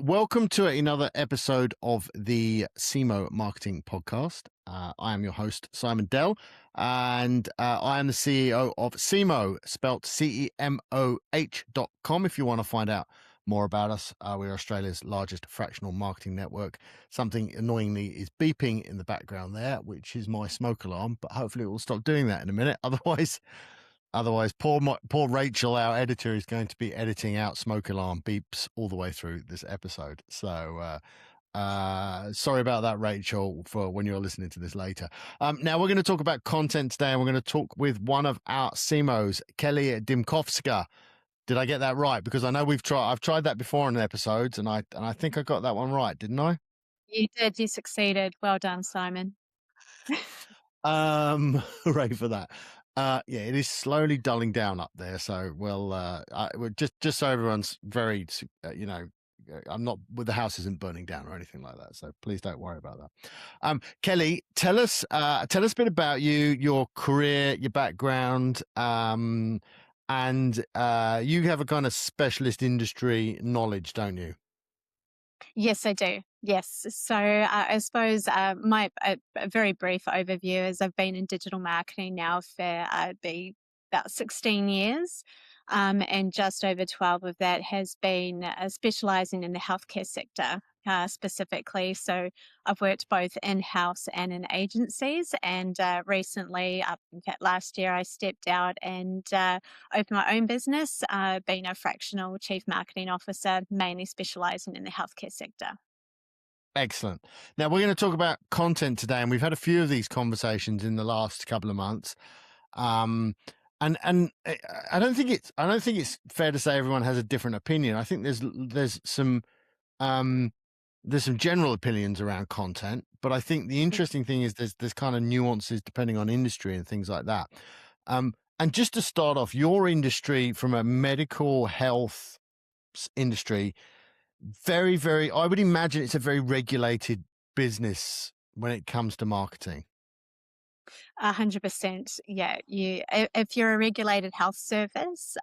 Welcome to another episode of the CMO Marketing Podcast. I am your host, Simon Dell, and I am the CEO of CMO, spelt CEMOH.com. If you want to find out more about us, we're Australia's largest fractional marketing network. Something annoyingly is beeping in the background there, which is my smoke alarm, but hopefully it will stop doing that in a minute. Otherwise, poor Rachel, our editor, is going to be editing out smoke alarm beeps all the way through this episode. So sorry about that, Rachel, for when you're listening to this later. Now we're going to talk about content today, and we're going to talk with one of our CMOs, Kelly Dimkovska. Did I get that right? Because I know I've tried that before in episodes, and I think I got that one right, didn't I? You did. You succeeded. Well done, Simon. Hooray for that. Yeah, it is slowly dulling down up there. So, we'll just so everyone's very, I'm not, the house isn't burning down or anything like that. So please don't worry about that. Kelly, tell us a bit about you, your career, your background, and you have a kind of specialist industry knowledge, don't you? Yes, I do. Yes. So I suppose a very brief overview is I've been in digital marketing now for be about 16 years. And just over 12 of that has been specializing in the healthcare sector specifically. So I've worked both in-house and in agencies. And recently, in fact, last year, I stepped out and opened my own business, being a fractional chief marketing officer, mainly specializing in the healthcare sector. Excellent. Now we're going to talk about content today, and we've had a few of these conversations in the last couple of months. And I don't think it's fair to say everyone has a different opinion. I think there's some general opinions around content, but I think the interesting thing is there's kind of nuances depending on industry and things like that. And just to start off, your industry from a medical health industry, very, very, I would imagine it's a very regulated business when it comes to marketing. 100%. Yeah. If you're a regulated health service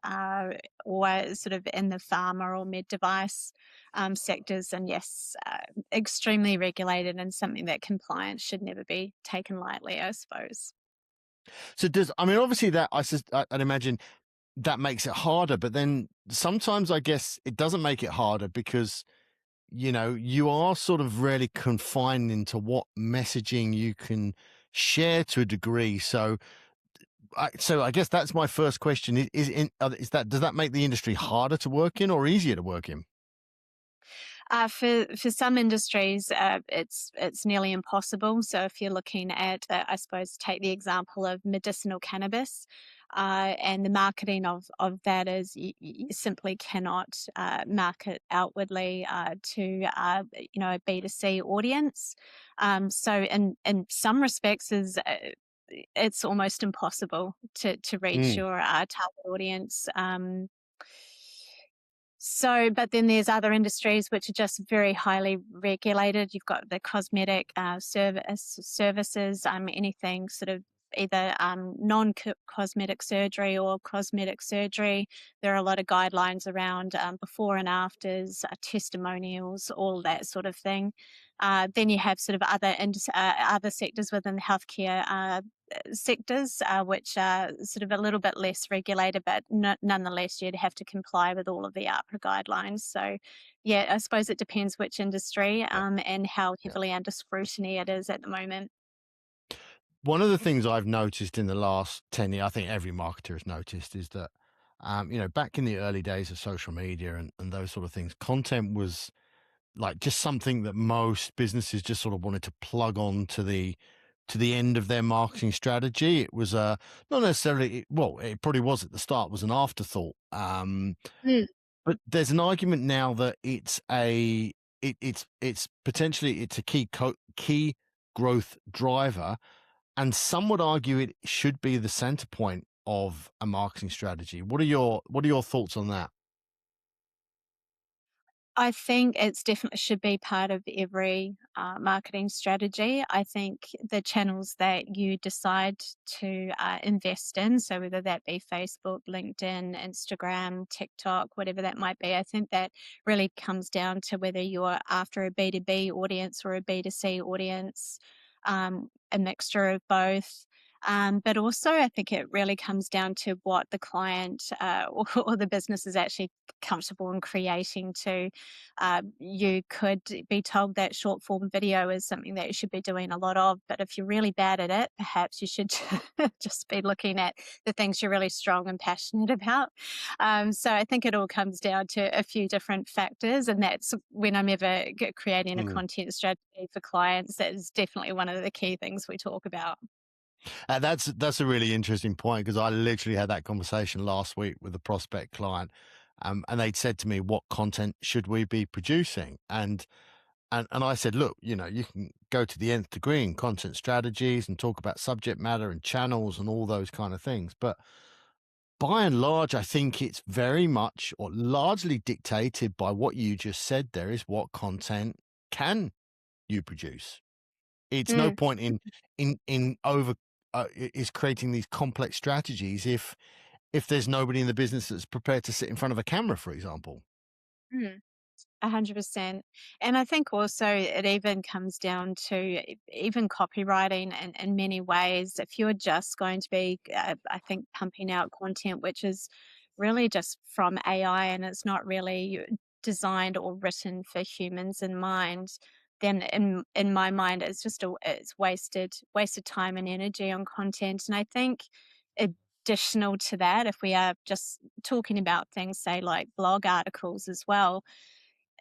or sort of in the pharma or med device sectors, and yes, extremely regulated and something that compliance should never be taken lightly, I suppose. So obviously that I'd imagine that makes it harder, but then sometimes I guess it doesn't make it harder because, you are sort of really confined into what messaging you can share to a degree. So I guess that's my first question. Does that make the industry harder to work in or easier to work in? For some industries, it's nearly impossible. So if you're looking at, I suppose, take the example of medicinal cannabis, and the marketing of that is you simply cannot market outwardly to a B2C audience. So in some respects, it's almost impossible to reach your target audience. But then there's other industries which are just very highly regulated. You've got the cosmetic services, anything sort of either non-cosmetic surgery or cosmetic surgery. There are a lot of guidelines around before and afters, testimonials, all that sort of thing. Then you have sort of other sectors within the healthcare sectors, which are sort of a little bit less regulated, but nonetheless, you'd have to comply with all of the APRA guidelines. So, yeah, I suppose it depends which industry and how heavily under scrutiny it is at the moment. One of the things I've noticed in the last 10 years, I think every marketer has noticed, is that, back in the early days of social media and those sort of things, content was like just something that most businesses just sort of wanted to plug on to the end of their marketing strategy. It was not necessarily, well, it probably was at the start, was an afterthought. But there's an argument now that it's potentially a key growth driver, and some would argue it should be the center point of a marketing strategy. What are your thoughts on that? I think it's definitely should be part of every marketing strategy. I think the channels that you decide to invest in, so whether that be Facebook, LinkedIn, Instagram, TikTok, whatever that might be, I think that really comes down to whether you're after a B2B audience or a B2C audience, a mixture of both. But also, I think it really comes down to what the client or the business is actually comfortable in creating to. You could be told that short form video is something that you should be doing a lot of, but if you're really bad at it, perhaps you should just be looking at the things you're really strong and passionate about. So I think it all comes down to a few different factors, and that's when I'm ever creating a Mm. content strategy for clients. That is definitely one of the key things we talk about. That's a really interesting point because I literally had that conversation last week with a prospect client, and they'd said to me, "What content should we be producing?" And I said, "Look, you can go to the nth degree in content strategies and talk about subject matter and channels and all those kind of things, but by and large, I think it's very much or largely dictated by what you just said. There is what content can you produce. It's no Mm, point in over is creating these complex strategies if there's nobody in the business that's prepared to sit in front of a camera, for example. mm. 100%. And I think also it even comes down to even copywriting in many ways. If you're just going to be, I think, pumping out content which is really just from AI and it's not really designed or written for humans in mind, then in my mind it's just it's wasted time and energy on content. And I think additional to that, if we are just talking about things, say like blog articles as well,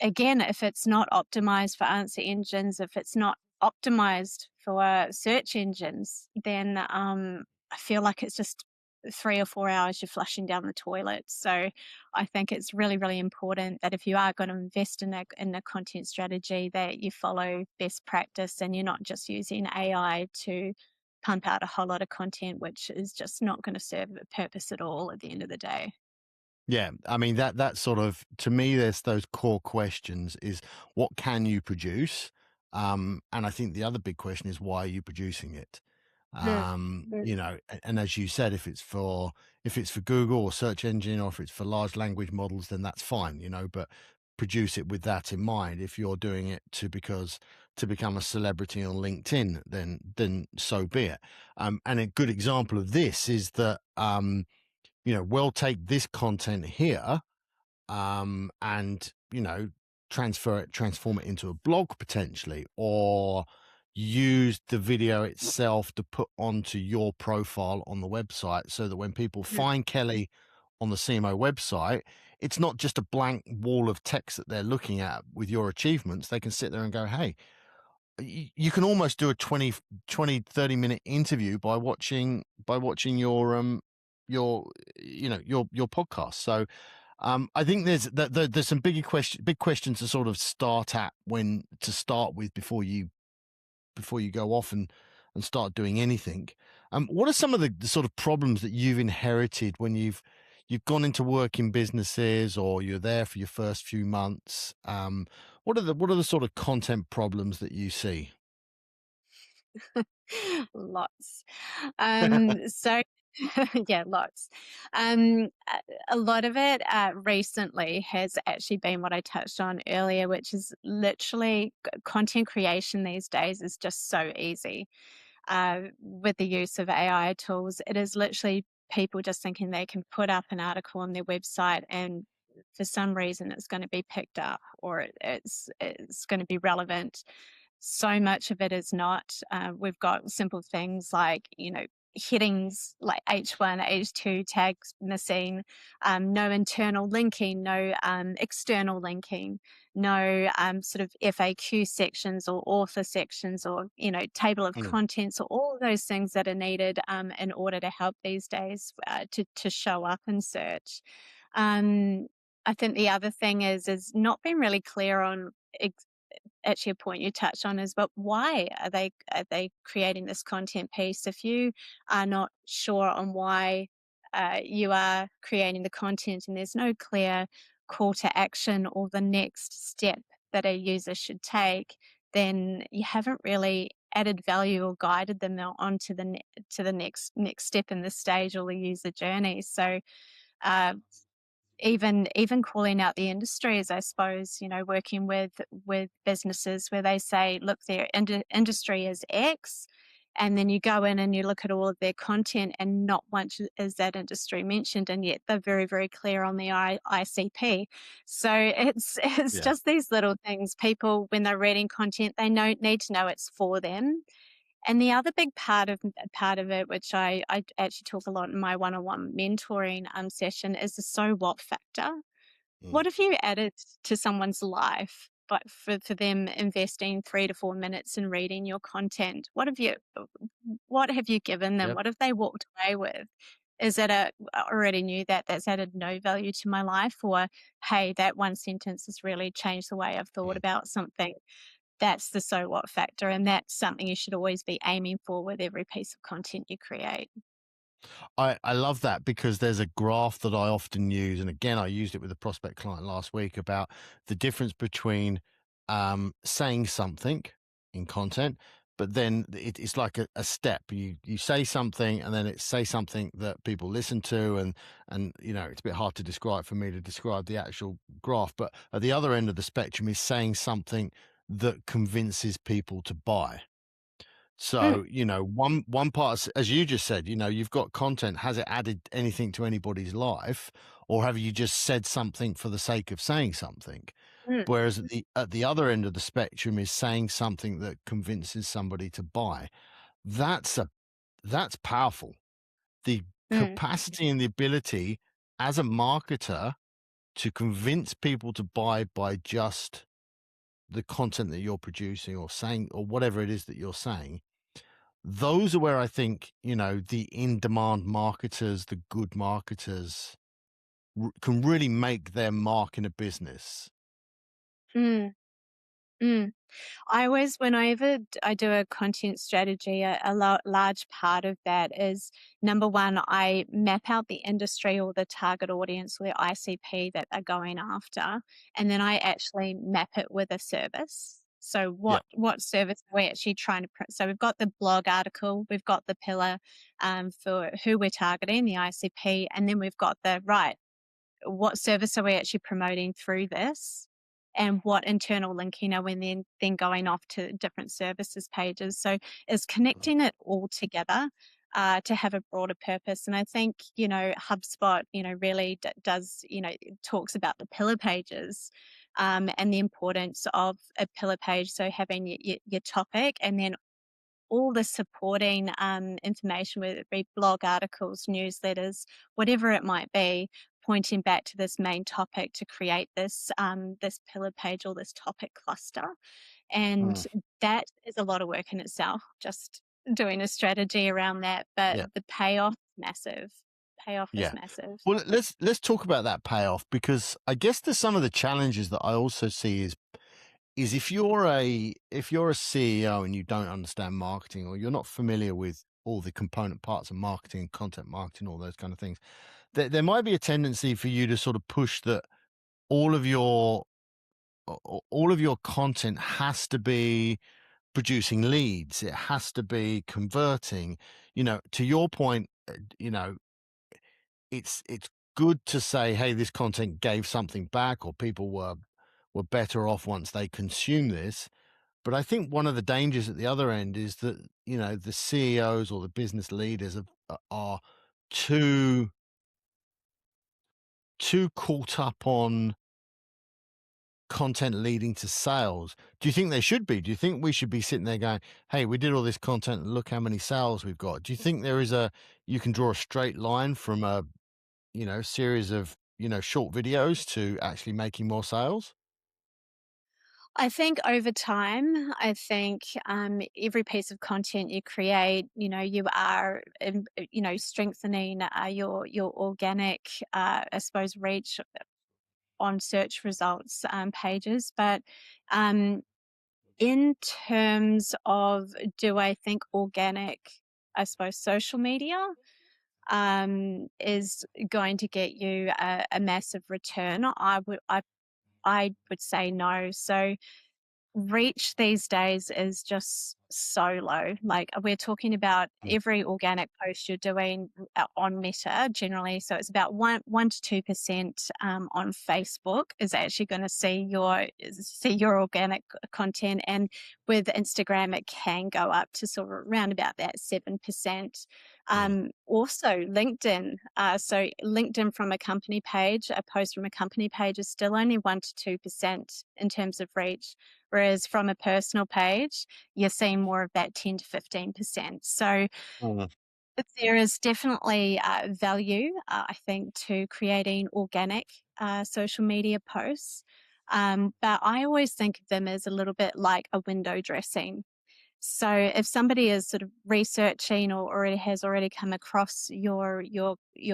again, if it's not optimized for answer engines, if it's not optimized for search engines, then I feel like it's just 3 or 4 hours you're flushing down the toilet. So I think it's really, really important that if you are going to invest in a content strategy, that you follow best practice and you're not just using AI to pump out a whole lot of content, which is just not going to serve a purpose at all at the end of the day. Yeah, I mean that sort of to me, there's those core questions: is what can you produce, and I think the other big question is why are you producing it. Mm, And as you said, if it's for Google or search engine, or if it's for large language models, then that's fine, but produce it with that in mind. If you're doing it to become a celebrity on LinkedIn, then so be it. And a good example of this is that we'll take this content here, and transform it into a blog potentially, or use the video itself to put onto your profile on the website, so that when people mm, find Kelly on the CMO website, it's not just a blank wall of text that they're looking at with your achievements. They can sit there and go, hey, you can almost do a 20-30 minute interview by watching your your podcast. So I think there's some big questions to sort of start at, when to start with, before you go off and start doing anything. What are some of the sort of problems that you've inherited when you've gone into work in businesses, or you're there for your first few months? What are the sort of content problems that you see? Lots. So yeah, lots. A lot of it recently has actually been what I touched on earlier, which is literally content creation these days is just so easy. With the use of AI tools, it is literally people just thinking they can put up an article on their website and for some reason it's going to be picked up or it's going to be relevant. So much of it is not. We've got simple things like, headings like H1, H2 tags missing, no internal linking, no external linking, no sort of FAQ sections or author sections or, table of Mm. contents or all of those things that are needed in order to help these days to show up in search. Um, I think the other thing is not being really clear on actually a point you touched on is, but why are they creating this content piece? If you are not sure on why you are creating the content and there's no clear call to action or the next step that a user should take, then you haven't really added value or guided them on to the next step in the stage or the user journey. So uh, even calling out the industries, I suppose, working with businesses where they say, look, their industry is X, and then you go in and you look at all of their content, and not once is that industry mentioned, and yet they're very, very clear on the ICP. So it's Yeah. just these little things. People, when they're reading content, they need to know it's for them. And the other big part of it, which I actually talk a lot in my one-on-one mentoring session, is the so what factor. Mm. What have you added to someone's life, but for them investing 3 to 4 minutes in reading your content? What have you given them? Yep. What have they walked away with? Is it I already knew that's added no value to my life, or hey, that one sentence has really changed the way I've thought Mm. about something? That's the so what factor, and that's something you should always be aiming for with every piece of content you create. I love that because there's a graph that I often use. And again, I used it with a prospect client last week about the difference between saying something in content, but then it's like a step. You say something and then it's say something that people listen to. And, it's a bit hard to describe for me to describe the actual graph. But at the other end of the spectrum is saying something that convinces people to buy. Mm, So, one part, as you just said, you've got content. Has it added anything to anybody's life, or have you just said something for the sake of saying something? mm, Whereas at the other end of the spectrum is saying something that convinces somebody to buy. That's powerful. The mm, capacity and the ability as a marketer to convince people to buy by just the content that you're producing or saying or whatever it is that you're saying. Those are where I think, the in-demand marketers, the good marketers can really make their mark in a business. mm, mm. Whenever I do a content strategy, large part of that is, number one, I map out the industry or the target audience or the ICP that they're going after, and then I actually map it with a service. So Yeah. what service are we actually trying to? So we've got the blog article, we've got the pillar for who we're targeting, the ICP, and then we've got the right, what service are we actually promoting through this, and what internal linking are we then going off to different services pages. So it's Mm. connecting it all together to have a broader purpose. And I think, HubSpot, really does, it talks about the pillar pages and the importance of a pillar page. So having your topic, and then all the supporting information, whether it be blog articles, newsletters, whatever it might be, pointing back to this main topic to create this pillar page or this topic cluster. And Mm. that is a lot of work in itself, just doing a strategy around that. But Yeah. the payoff is massive. Payoff is Yeah. massive. Well, let's talk about that payoff, because I guess there's some of the challenges that I also see is if you're a CEO and you don't understand marketing, or you're not familiar with all the component parts of marketing, content marketing, all those kind of things, there might be a tendency for you to sort of push that all of your all of your content has to be producing leads. It has to be converting. To your point, it's good to say, hey, this content gave something back, or people were better off once they consume this. But I think one of the dangers at the other end is that, the CEOs or the business leaders are too too caught up on content leading to sales. Do you think they should be? Do you think we should be sitting there going, hey, we did all this content and look how many sales we've got? Do you think you can draw a straight line from a, series of, short videos to actually making more sales? I think over time, every piece of content you create, you are, strengthening your organic, I suppose, reach on search results pages. But um, in terms of, do I think organic, I suppose, social media? is going to get you a massive return? I would say no. So reach these days is just so low. Like we're talking about Mm. every organic post you're doing on Meta generally. So it's about 1 to 2% on Facebook is actually going to see your organic content, and with Instagram it can go up to sort of around about that 7%. Yeah. Also LinkedIn. So LinkedIn from a company page, a post from a company page is still only 1 to 2% in terms of reach. Whereas from a personal page, you're seeing more of that 10 to 15%. So Mm. there is definitely value, I think, to creating organic social media posts. But I always think of them as a little bit like a window dressing. So if somebody is sort of researching or already has already come across your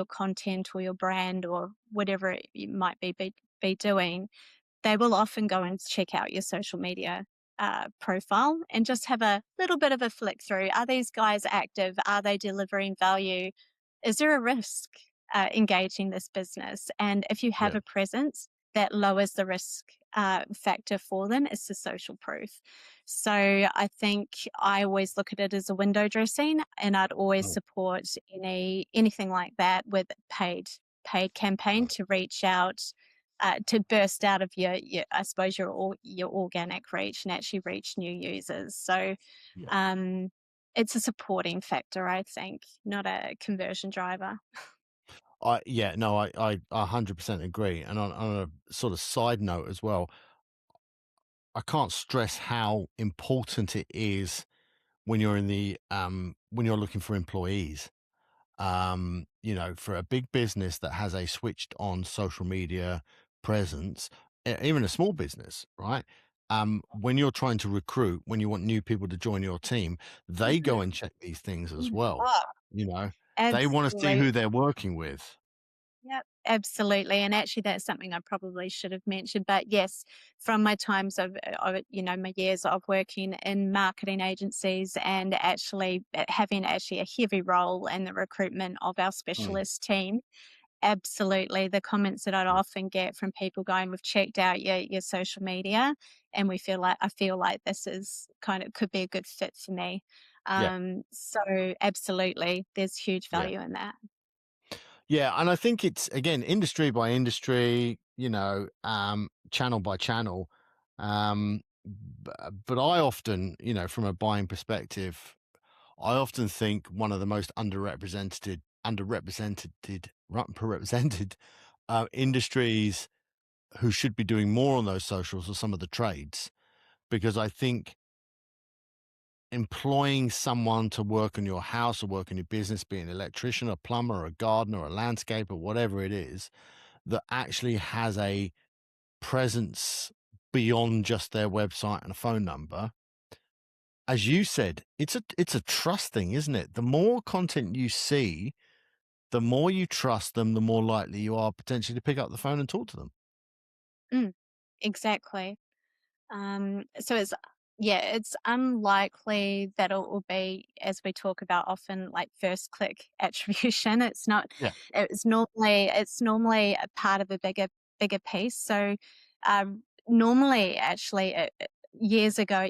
content or your brand or whatever you might be doing, they will often go and check out your social media profile and just have a little bit of a flick through. Are these guys active? Are they delivering value? Is there a risk engaging this business? And if you have Yeah. a presence, that lowers the risk factor for them. It's the social proof. So I think I always look at it as a window dressing, and I'd always Mm. support anything like that with paid campaign to reach out, to burst out of your I suppose your organic reach and actually reach new users. So Yeah. um, it's a supporting factor, I think, not a conversion driver. Yeah, no, I 100% agree. And on a sort of side note as well, I can't stress how important it is when you're when you're looking for employees. For a big business that has a switched on social media presence, even a small business, right? When you're trying to recruit, when you want new people to join your team, they go and check these things as well. Oh, You know, they want to see absolutely. who they're working with. Yep, absolutely. And actually, that's something I probably should have mentioned. But yes, from my times of my years of working in marketing agencies and actually having actually a heavy role in the recruitment of our Mm. specialist team, absolutely. The comments that I'd often get from people going, "We've checked out your social media, and I feel like this is kind of could be a good fit for me." Yeah, So absolutely, there's huge yeah. value in that. Yeah, and I think it's again industry by industry, channel by channel. But I often, from a buying perspective, I often think one of the most underrepresented industries who should be doing more on those socials are some of the trades, because I think employing someone to work on your house or work in your business, be an electrician, a plumber, a gardener, a landscaper, whatever it is, that actually has a presence beyond just their website and a phone number. As you said, it's a trust thing, isn't it? The more content you see, the more you trust them, the more likely you are potentially to pick up the phone and talk to them. Mm, exactly. So it's unlikely that it will be, as we talk about often, like first click attribution. It's not. Yeah. It's normally a part of a bigger piece. So normally, actually, years ago,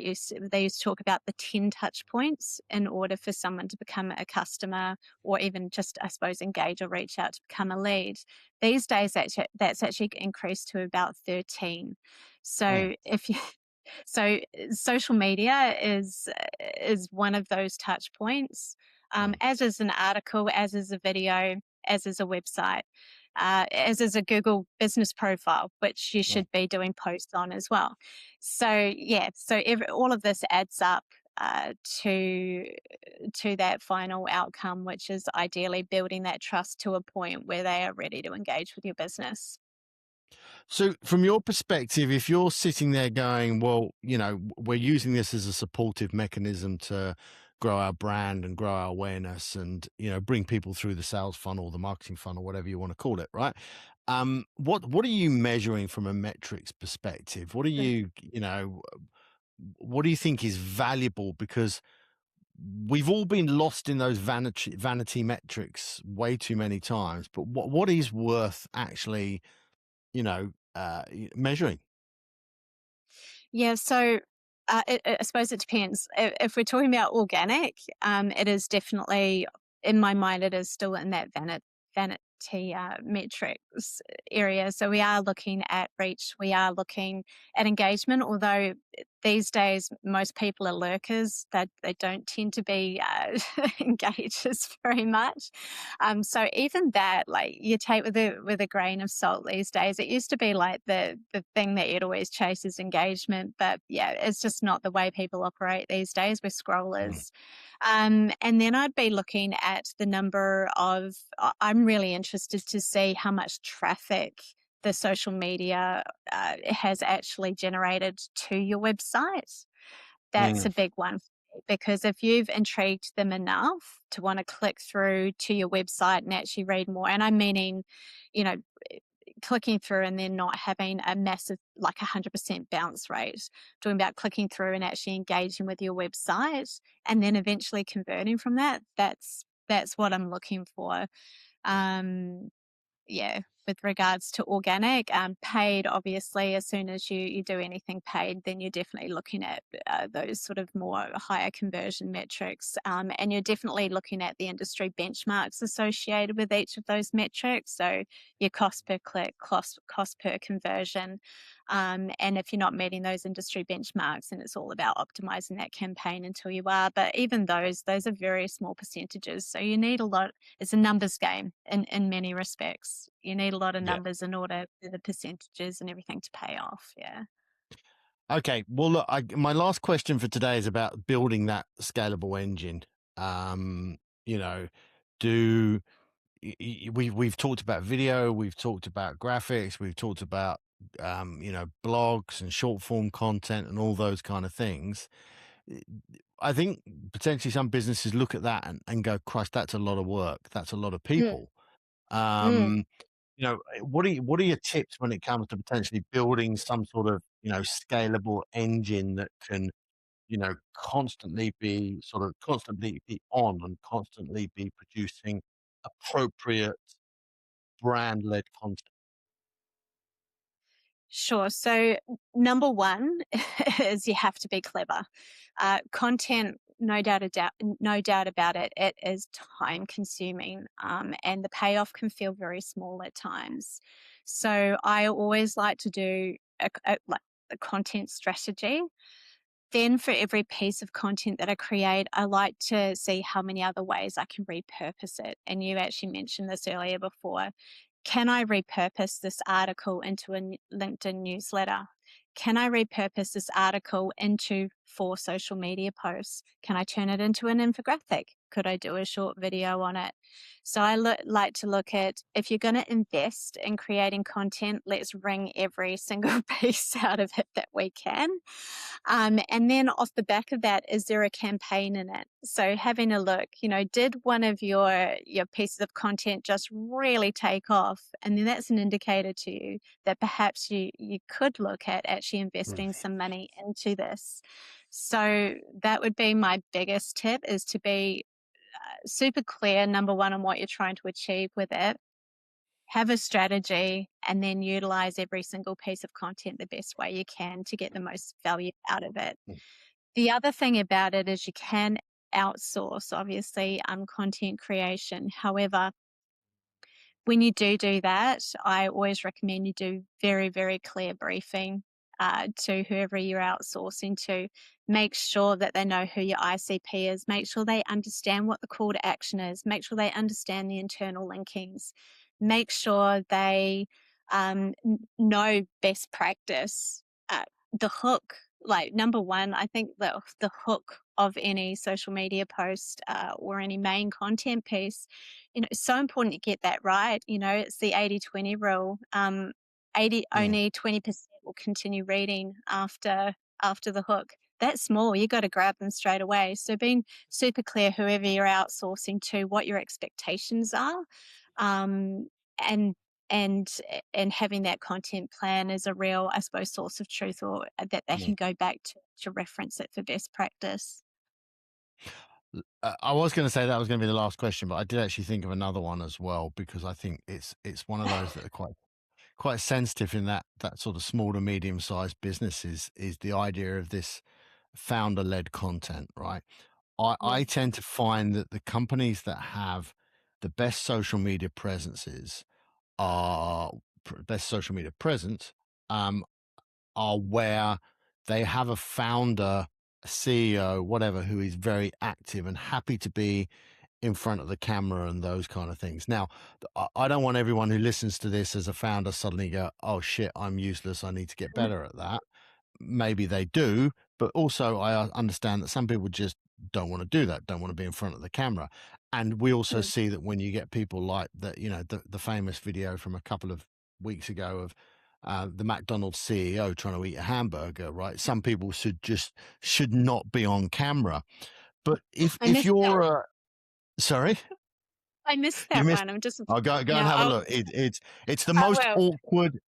they used to talk about the 10 touch points in order for someone to become a customer, or even just, I suppose, engage or reach out to become a lead. These days, that's actually increased to about 13. Mm. So if you so social media is one of those touch points, Mm. as is an article, as is a video, as is a website, as is a Google business profile, which you Mm. should be doing posts on as well. So yeah, so all of this adds up to that final outcome, which is ideally building that trust to a point where they are ready to engage with your business. So, from your perspective, if you're sitting there going, well, we're using this as a supportive mechanism to grow our brand and grow our awareness and, bring people through the sales funnel, the marketing funnel, whatever you want to call it, right? What are you measuring from a metrics perspective? What do you think is valuable? Because we've all been lost in those vanity metrics way too many times. But what is worth actually, measuring? Yeah, so I suppose it depends. If we're talking about organic, it is definitely, in my mind, it is still in that vanity metrics area. So we are looking at reach, we are looking at engagement, although these days most people are lurkers. They don't tend to be engagers very much. So even that, like, you take with a grain of salt these days. It used to be like the thing that you'd always chase is engagement, but yeah, it's just not the way people operate these days. We're Mm. scrollers. And then I'd be looking at the number of. I'm really interested to see how much traffic the social media has actually generated to your website. That's Mm. a big one for me, because if you've intrigued them enough to want to click through to your website and actually read more, and I'm meaning, you know, clicking through and then not having a massive, like 100% bounce rate, talking about clicking through and actually engaging with your website and then eventually converting from that, that's what I'm looking for. Um, yeah, with regards to organic, paid, obviously, as soon as you do anything paid, then you're definitely looking at those sort of more higher conversion metrics. And you're definitely looking at the industry benchmarks associated with each of those metrics. So your cost per click, cost per conversion. And if you're not meeting those industry benchmarks, then it's all about optimizing that campaign until you are. But even those are very small percentages. So you need a lot. It's a numbers game in many respects. You need a lot of Yeah. numbers in order for the percentages and everything to pay off. Yeah. Okay. Well, look, my last question for today is about building that scalable engine. Um, you know, do we've talked about video, we've talked about graphics, we've talked about blogs and short form content and all those kind of things. I I think potentially some businesses look at that and go, Christ, that's a lot of work. That's a lot of Mm, people. mm. Um, what are your tips when it comes to potentially building some sort of, scalable engine that can, constantly be on and constantly be producing appropriate brand led content? Sure. So, number one is you have to be clever. Content, no doubt about it, it is time consuming, and the payoff can feel very small at times. So, I always like to do like a content strategy. Then, for every piece of content that I create, I like to see how many other ways I can repurpose it. And you actually mentioned this earlier before. Can I repurpose this article into a LinkedIn newsletter? Can I repurpose this article into 4 social media posts? Can I turn it into an infographic? Could I do a short video on it? So I like to look at, if you're going to invest in creating content, let's wring every single piece out of it that we can. And then off the back of that, is there a campaign in it? So having a look, did one of your pieces of content just really take off? And then that's an indicator to you that perhaps you could look at actually Mm. investing some money into this. So that would be my biggest tip, is to be super clear, number one, on what you're trying to achieve with it. Have a strategy and then utilize every single piece of content the best way you can to get the most value out of it. Mm. The other thing about it is you can outsource, obviously, content creation. However, when you do that, I always recommend you do very, very clear briefing to whoever you're outsourcing to. Make sure that they know who your ICP is. Make sure they understand what the call to action is. Make sure they understand the internal linkings. Make sure they know best practice. The hook, like, number one, I think the hook of any social media post or any main content piece, it's so important to get that right. It's the 80/20 rule. 80 Mm. only 20% will continue reading after the hook. That's small. You got to grab them straight away. So being super clear, whoever you're outsourcing to, what your expectations are, um, and and and having that content plan is a real, I suppose, source of truth, or that they Mm. can go back to reference it for best practice. I was going to say that was going to be the last question, but I did actually think of another one as well, because I think it's one of those that are quite sensitive in that sort of small to medium sized businesses, is the idea of this founder led content, right? I Mm, tend to find that the companies that have the best social media presences are best social media presence, um, are where they have a founder, a CEO, whatever, who is very active and happy to be in front of the camera and those kind of things. Now, I don't want everyone who listens to this as a founder suddenly go, "Oh shit, I'm useless. I need to get mm, better at that." Maybe they do, but also I understand that some people just don't want to do that, don't want to be in front of the camera. And we also mm. see that when you get people like that, the famous video from a couple of weeks ago of the McDonald's CEO trying to eat a hamburger, right? Some people should not be on camera. But I if missed that you're one. sorry. I missed You that missed one. I'm just Oh, go and yeah, have a look. It's the I most will. awkward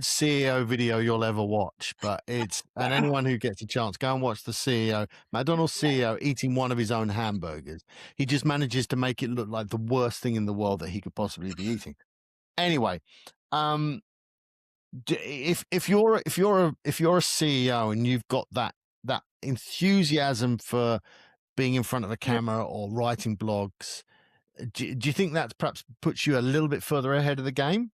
CEO video you'll ever watch, but it's and Wow. anyone who gets a chance, go and watch the CEO, McDonald's CEO eating one of his own hamburgers. He just manages to make it look like the worst thing in the world that he could possibly be eating. Anyway, um, if you're a CEO and you've got that enthusiasm for being in front of a Mm. camera or writing blogs, do you think that perhaps puts you a little bit further ahead of the game?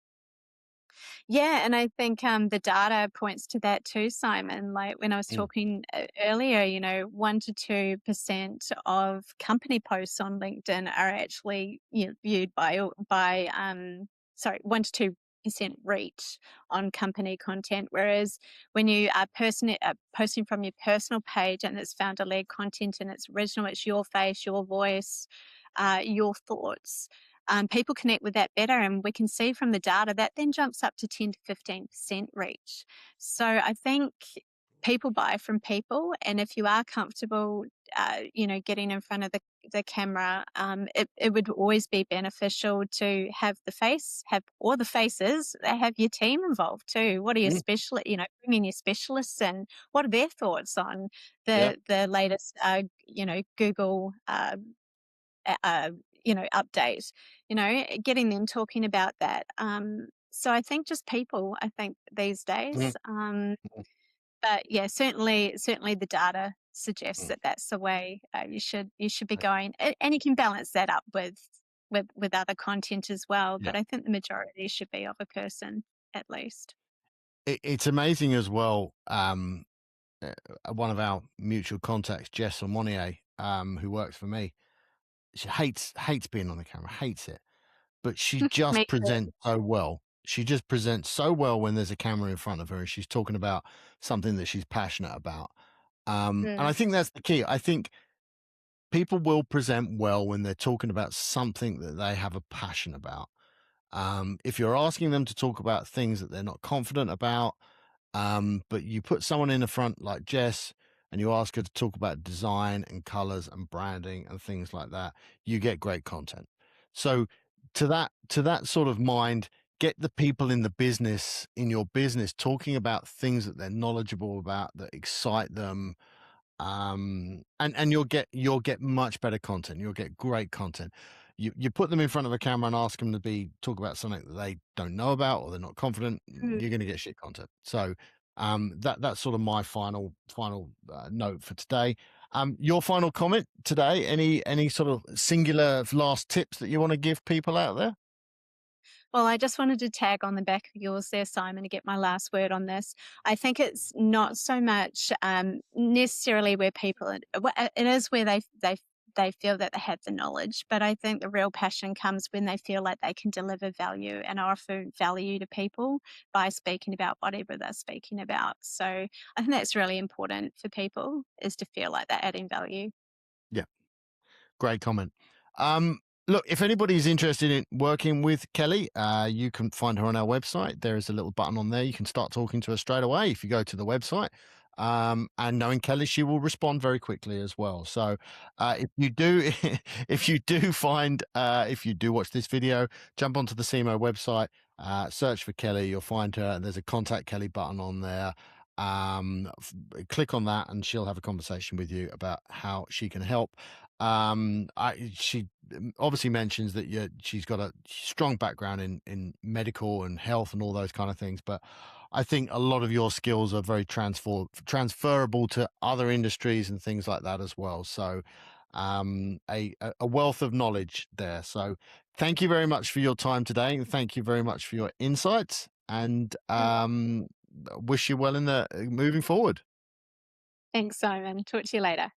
Yeah, and I think the data points to that too, Simon. Like when I was Mm, talking earlier, 1 to 2% of company posts on LinkedIn are actually viewed by 1 to 2% reach on company content. Whereas when you are posting from your personal page and it's founder led content and it's original, it's your face, your voice, your thoughts, people connect with that better. And we can see from the data that then jumps up to 10 to 15% reach. So I think people buy from people. And if you are comfortable, getting in front of the camera, it would always be beneficial to have or the faces, have your team involved too. What are your mm, bring in your specialists and what are their thoughts on yeah, the latest, Google, update, getting them talking about that. So I think just people, I think these mm, days. mm, But yeah, certainly the data suggests mm, that that's the way you should be uh, going, and you can balance that up with other content as well. yeah. But I think the majority should be of a person at least. It's amazing as well. One of our mutual contacts, Jess Monnier, who works for me, she hates being on the camera, hates it, but she Me just too. presents so well. She just presents so well when there's a camera in front of her and she's talking about something that she's passionate about. And I Mm, think that's the key. I think people will present well when they're talking about something that they have a passion about. If you're asking them to talk about things that they're not confident about, but you put someone in the front like Jess and you ask her to talk about design and colors and branding and things like that, you get great content. So to that sort of mind, get the people in your business talking about things that they're knowledgeable about, that excite them, and you'll get much better content, you'll get great content. You put them in front of a camera and ask them to be talk about something that they don't know about or they're not confident, mm. you're going to get shit content. So that's sort of my final note for today. Your final comment today, any sort of singular last tips that you want to give people out there? Well, I just wanted to tag on the back of yours there, Simon, to get my last word on this. I think it's not so much necessarily where people, it is where they feel that they have the knowledge, but I think the real passion comes when they feel like they can deliver value and offer value to people by speaking about whatever they're speaking about. So I think that's really important for people, is to feel like they're adding value. Yeah. Great comment. Look, if anybody's interested in working with Kelly, you can find her on our website. There is a little button on there. You can start talking to her straight away if you go to the website. And knowing Kelly, she will respond very quickly as well. So, if you do, if you do watch this video, jump onto the CMO website, search for Kelly, you'll find her, and there's a contact Kelly button on there. Click on that, and she'll have a conversation with you about how she can help. She obviously mentions that she's got a strong background in medical and health and all those kind of things, but I think a lot of your skills are very transferable to other industries and things like that as well. So, a wealth of knowledge there. So, thank you very much for your time today, and thank you very much for your insights. And wish you well in the moving forward. Thanks, Simon. Talk to you later.